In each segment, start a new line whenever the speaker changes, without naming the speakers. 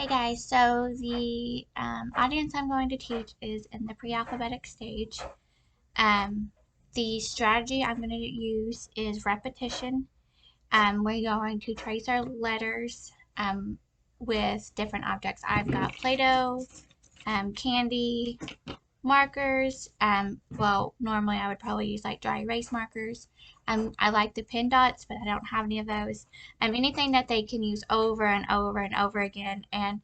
Hey guys, so the audience I'm going to teach is in the pre-alphabetic stage. The strategy I'm going to use is repetition. We're going to trace our letters with different objects. I've got Play-Doh, candy, markers. Well, normally I would probably use like dry erase markers. I like the pin dots, but I don't have any of those. Anything that they can use over and over and over again. And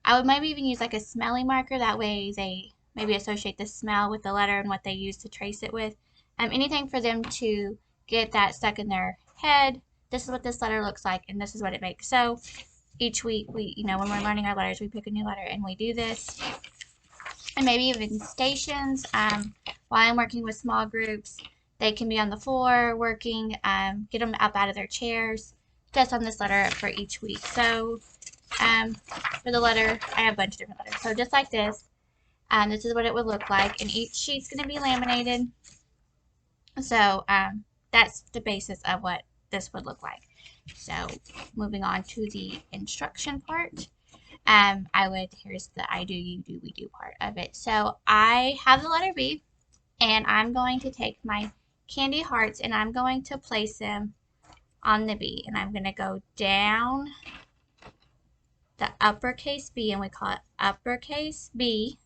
I would maybe even use like a smelly marker. That way they maybe associate the smell with the letter and what they use to trace it with. Anything for them to get that stuck in their head. This is what this letter looks like, and this is what it makes. So each week when we're learning our letters, we pick a new letter and we do this. And maybe even stations. While I'm working with small groups, they can be on the floor working, get them up out of their chairs, just on this letter for each week. So for the letter, I have a bunch of different letters. So just like this is what it would look like. And each sheet's going to be laminated. So that's the basis of what this would look like. So moving on to the instruction part. Here's the I do, you do, we do part of it. So I have the letter B, and I'm going to take my candy hearts and I'm going to place them on the B. And I'm going to go down the uppercase B, and we call it uppercase B.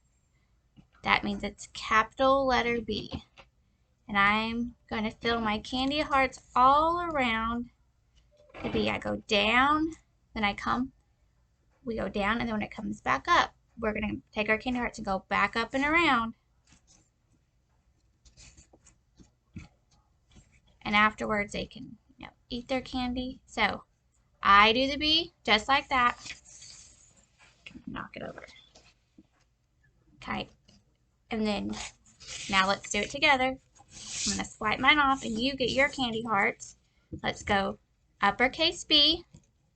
That means it's capital letter B. And I'm going to fill my candy hearts all around the B. I go down, then we go down, and then when it comes back up, we're going to take our candy hearts and go back up and around. And afterwards, they can eat their candy. So I do the B just like that. Knock it over. Okay. And then now let's do it together. I'm going to swipe mine off and you get your candy hearts. Let's go uppercase B,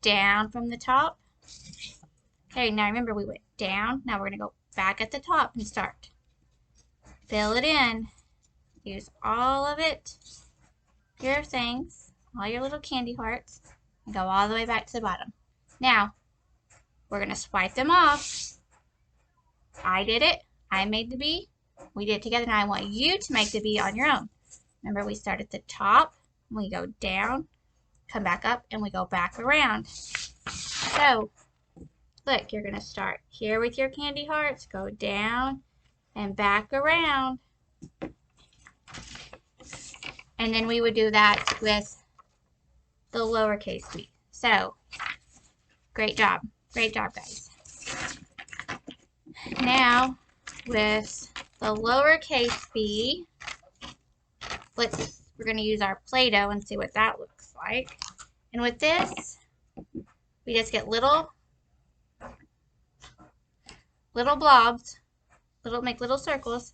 down from the top. Okay, now remember we went down. Now we're going to go back at the top and start. Fill it in. Use all of it. Your things, all your little candy hearts, and go all the way back to the bottom. Now, we're going to swipe them off. I did it. I made the B. We did it together. Now I want you to make the B on your own. Remember, we start at the top, we go down, come back up, and we go back around. So, look, you're going to start here with your candy hearts, go down, and back around. And then we would do that with the lowercase b. So, great job. Great job, guys. Now, with the lowercase b, we're going to use our Play-Doh and see what that looks like. And with this, we just get little blobs, make little circles.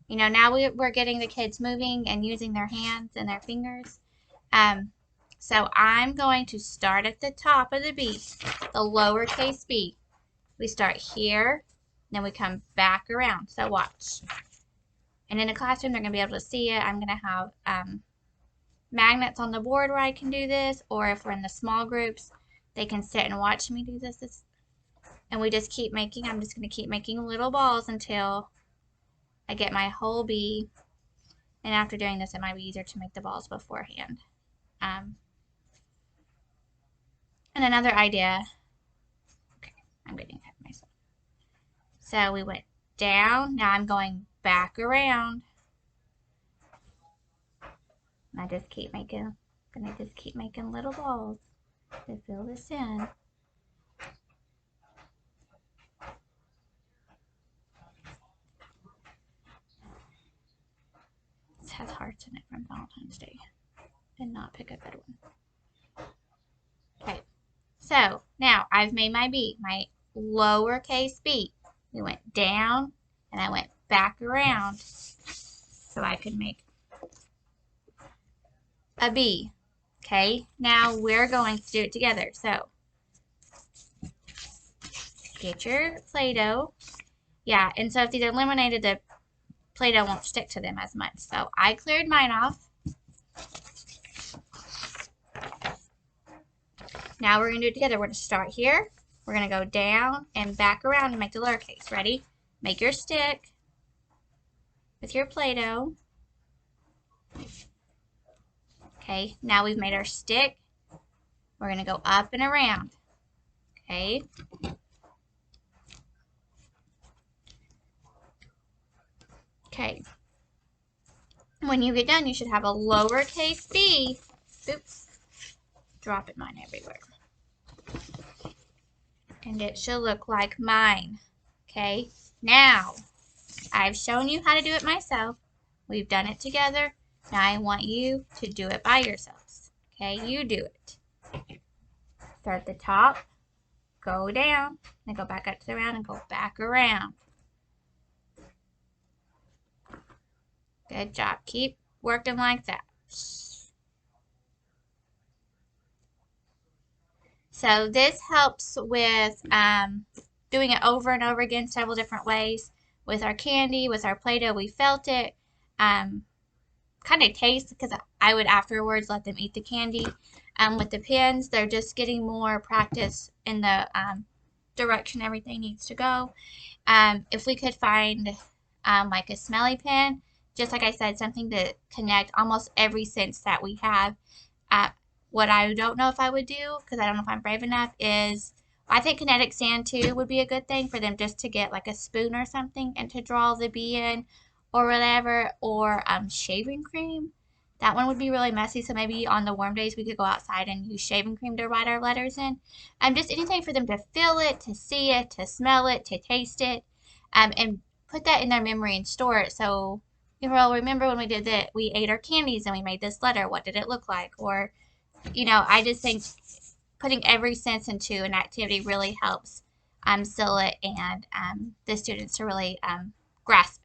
Now we're getting the kids moving and using their hands and their fingers. So I'm going to start at the top of the B, the lowercase b. We start here, then we come back around. So watch. And in a classroom, they're going to be able to see it. I'm going to have magnets on the board where I can do this, or if we're in the small groups, they can sit and watch me do this. And we just keep making, I'm just going to keep making little balls until I get my whole B. And after doing this, it might be easier to make the balls beforehand. And another idea, okay, I'm getting ahead of myself. So we went down, now I'm going back around. And I just keep making, little balls to fill this in. This has hearts in it from Valentine's Day. Did not pick a good one. Okay, so now I've made my B, my lowercase b. We went down and I went back around so I could make a B. Okay, now we're going to do it together. So get your Play-Doh. Yeah, and so if these are laminated, the Play-Doh won't stick to them as much. So I cleared mine off. Now we're going to do it together. We're going to start here. We're going to go down and back around and make the lowercase. Ready? Make your stick with your Play-Doh. Okay, now we've made our stick. We're going to go up and around. Okay. Okay. When you get done, you should have a lowercase b. Oops. Dropping mine everywhere. And it should look like mine. Okay. Now, I've shown you how to do it myself. We've done it together. Now I want you to do it by yourselves. Okay, you do it. Start at the top, go down, then go back up to the round and go back around. Good job. Keep working like that. So this helps with doing it over and over again several different ways. With our candy, with our Play-Doh, we felt it. Kind of taste, because I would afterwards let them eat the candy. With the pens, they're just getting more practice in the direction everything needs to go. If we could find like a smelly pen, just like I said, something to connect almost every sense that we have. What I don't know if I would do, because I don't know if I'm brave enough, is I think kinetic sand too would be a good thing for them, just to get like a spoon or something and to draw the bee in or whatever, or shaving cream. That one would be really messy, so maybe on the warm days we could go outside and use shaving cream to write our letters in. Just anything for them to feel it, to see it, to smell it, to taste it, and put that in their memory and store it. So you know, remember when we did that, we ate our candies and we made this letter. What did it look like? Or, you know, I just think putting every sense into an activity really helps seal it, and the students to really grasp